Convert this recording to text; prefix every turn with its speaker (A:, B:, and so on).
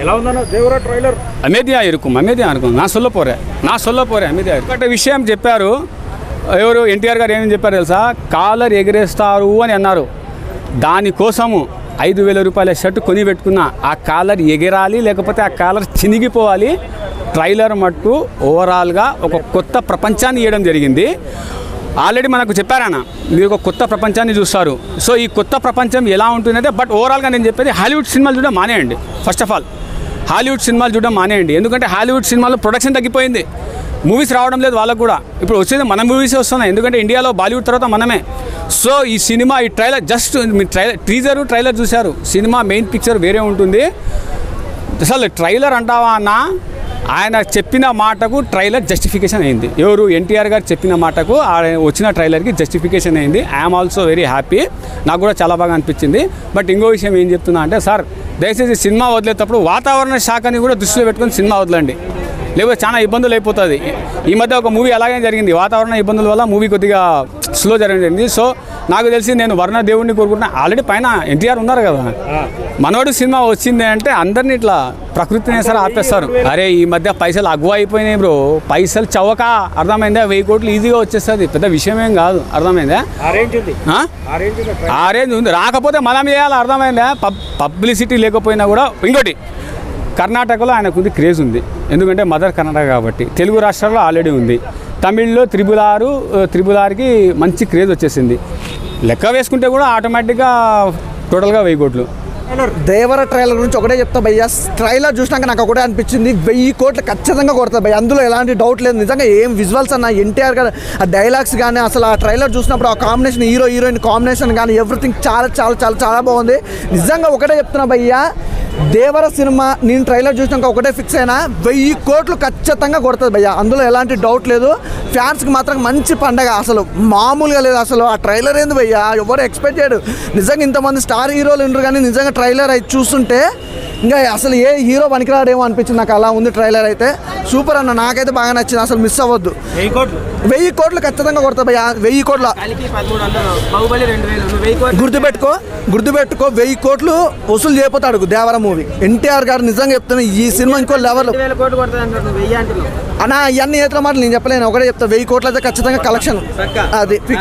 A: ఎలా ఉందన్న దేవరా ట్రైలర్?
B: அமைதியாக இருக்கும் நான் சொல்ல போகிறேன் அமைதியாக இருக்கும். ఒక విషయం చెప్పారు ఎవరు ఎన్టీఆర్ గారు ఏమని చెప్పారు తెలుసా, కాలర్ ఎగరేస్తారు అని అన్నారు. దానికోసము 5,000 రూపాయల షర్ట్ కొని పెట్టుకున్న ఆ కాలర్ ఎగరాలి, లేకపోతే ఆ కాలర్ చినిగిపోవాలి. ట్రైలర్ మట్టు ఓవరాల్గా ఒక కొత్త ప్రపంచాన్ని ఇవ్వడం జరిగింది. ఆల్రెడీ మనకు చెప్పారన్న, మీరు ఒక కొత్త ప్రపంచాన్ని చూస్తారు. సో ఈ కొత్త ప్రపంచం ఎలా ఉంటుందంటే, బట్ ఓవరాల్గా నేను చెప్పేది హాలీవుడ్ సినిమాలు చూడడం మానేయండి. ఫస్ట్ ఆఫ్ ఆల్ హాలీవుడ్ సినిమాలు చూడడం మానేయండి. ఎందుకంటే హాలీవుడ్ సినిమాలో ప్రొడక్షన్ తగ్గిపోయింది, మూవీస్ రావడం లేదు వాళ్ళకు కూడా. ఇప్పుడు వచ్చేది మన మూవీసే వస్తున్నాయి, ఎందుకంటే ఇండియాలో బాలీవుడ్ తర్వాత మనమే. సో ఈ సినిమా ఈ ట్రైలర్ జస్ట్ మీ ట్రైలర్ చూశారు, సినిమా మెయిన్ పిక్చర్ వేరే ఉంటుంది. అసలు ట్రైలర్ అంటావా అన్న, ఆయన చెప్పిన మాటకు ట్రైలర్ జస్టిఫికేషన్ అయింది. ఎవరు ఎన్టీఆర్ గారు చెప్పిన మాటకు వచ్చిన ట్రైలర్కి జస్టిఫికేషన్ అయింది. ఐఎమ్ ఆల్సో వెరీ హ్యాపీ, నాకు కూడా చాలా బాగా అనిపించింది. బట్ ఇంకో విషయం ఏం చెప్తున్నా అంటే, సార్ దయచేసి సినిమా వదిలేటప్పుడు వాతావరణ శాఖని కూడా దృష్టిలో పెట్టుకొని సినిమా వదలండి, లేకపోతే చాలా ఇబ్బందులు అయిపోతుంది. ఈ మధ్య ఒక మూవీ అలాగే జరిగింది, వాతావరణ ఇబ్బందుల వల్ల మూవీ కొద్దిగా స్లో జరిగింది. సో నాకు తెలిసి నేను వర్ణ దేవుడిని కోరుకుంటున్నా. ఆల్రెడీ పైన ఎన్టీఆర్ ఉన్నారు కదా, మనోడు సినిమా వచ్చింది అంటే అందరినీ ఇట్లా ప్రకృతిని సరే ఆపేస్తారు. అరే ఈ మధ్య పైసలు అగ్వ అయిపోయినాయి బ్రో, పైసలు చవక, అర్థమైందా? 1000 కోట్లు ఈజీగా వచ్చేస్తుంది, పెద్ద విషయం ఏం కాదు, అర్థమైందా? ఆ రేంజ్ ఉంది, రాకపోతే మనం చేయాలి, అర్థమైందా? పబ్లిసిటీ లేకపోయినా కూడా. ఇంకోటి, కర్ణాటకలో ఆయనకు క్రేజ్ ఉంది, ఎందుకంటే మదర్ కర్ణాటక కాబట్టి. తెలుగు రాష్ట్రాల్లో ఆల్రెడీ ఉంది, తమిళ్లో త్రిబుల్ ఆర్కి మంచి క్రేజ్ వచ్చేసింది. లెక్క వేసుకుంటే కూడా ఆటోమేటిక్గా టోటల్గా 1000 కోట్లు.
C: దేవర ట్రైలర్ గురించి ఒకటే చెప్తా భయ్యా, ట్రైలర్ చూసినాక నాకు ఒకటే అనిపించింది, 1000 కోట్లు ఖచ్చితంగా కొడుతుంది భయ్య, అందులో ఎలాంటి డౌట్ లేదు. నిజంగా ఏం విజువల్స్ అన్న, ఎన్టీఆర్ గారు ఆ డైలాగ్స్ కానీ, అసలు ఆ ట్రైలర్ చూసినప్పుడు ఆ కాంబినేషన్, హీరో హీరోయిన్ కాంబినేషన్ కానీ ఎవ్రీథింగ్ చాలా చాలా చాలా చాలా బాగుంది. నిజంగా ఒకటే చెప్తున్నా భయ్యా, దేవర సినిమా నేను ట్రైలర్ చూసినాక ఒకటే ఫిక్స్ అయినా, 1000 కోట్లు ఖచ్చితంగా కొడుతుంది భయ్య, అందులో ఎలాంటి డౌట్ లేదు. ఫ్యాన్స్కి మాత్రం మంచి పండగ, అసలు మామూలుగా లేదు. అసలు ఆ ట్రైలర్ ఏంది భయ్య, ఎవరు ఎక్స్పెక్ట్ చేయడు. నిజంగా ఇంతమంది స్టార్ హీరోలు ఉండరు, కానీ నిజంగా ట్రైలర్ అయితే చూస్తుంటే ఇంకా అసలు ఏ హీరో పనికిరాడేమో అనిపించింది నాకు. అలా ఉంది ట్రైలర్ అయితే, సూపర్ అన్న, నాకైతే బాగా నచ్చింది, అసలు మిస్ అవ్వద్దు. 1000 కోట్లు ఖచ్చితంగా కొడతా భయ్య, 1000 కోట్ల గుర్తుపెట్టుకో 1000 కోట్లు వసూలు చేయపోతాడు దేవర మూవీ. ఎన్టీఆర్ గారు నిజంగా చెప్తాను, ఈ సినిమా ఇంకో లెవెల్ అన్న. ఇవన్నీ ఏతల మాటలు నేను చెప్పలేను, ఒకటే చెప్తా, 1000 కోట్లు అయితే ఖచ్చితంగా కలెక్షన్ అది ఫిక్స్.